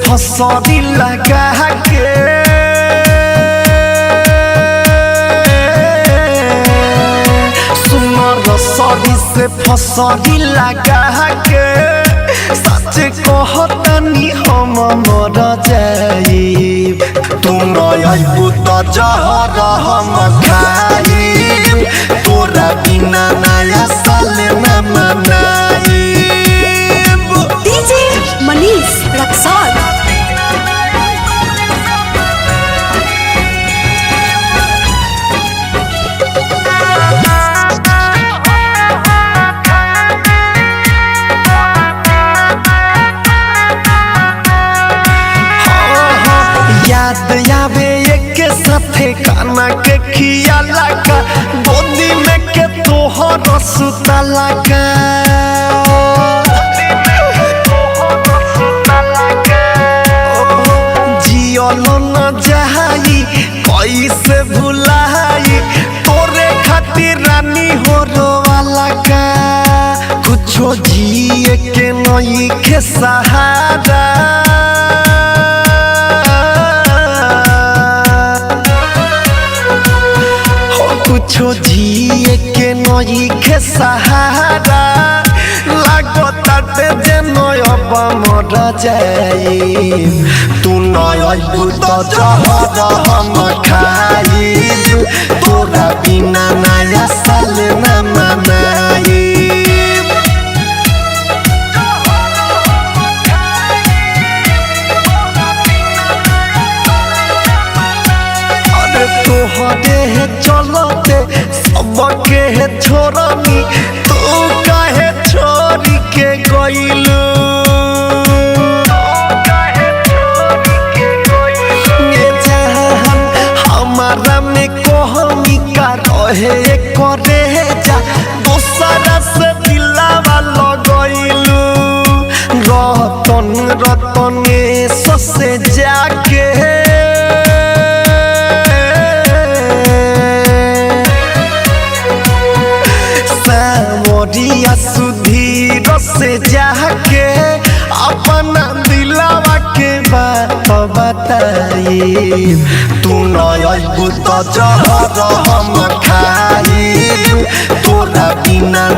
फसरी लगा के रसरी से फसरी लगा के सच कहतनी हम मर जाइब तुम अइबू त जहर हम खाइब तोरा बिना नया साल न मनाइब। डीजे मनीष रक्सौल। याद आवे एक साथे खाना के खियाला का गोदी में के तोहर सुतला का जियल न जाई कैसे भुलाई तोरे खातिर रानी हो रोवाला का कुछो जिए के नई के सहारा कुछो जिए के नई के सहारा लागता जे नयब मर जाइब तू नयबू त जहर हम खाइब तोरा बिना नया साल न मनाइब। तोहरे चलते सबके छोड़नी तू काहे छोड़ी के गइलू हमारा में कहमी का रहे करे जा दूसरा से दिलावा लगइलू रतन रतन ससे जाके मोरिया सुधीर से जाके अपना दिलावा के बात बताई तू नयबू त जहर हम खाइब तोरा बिना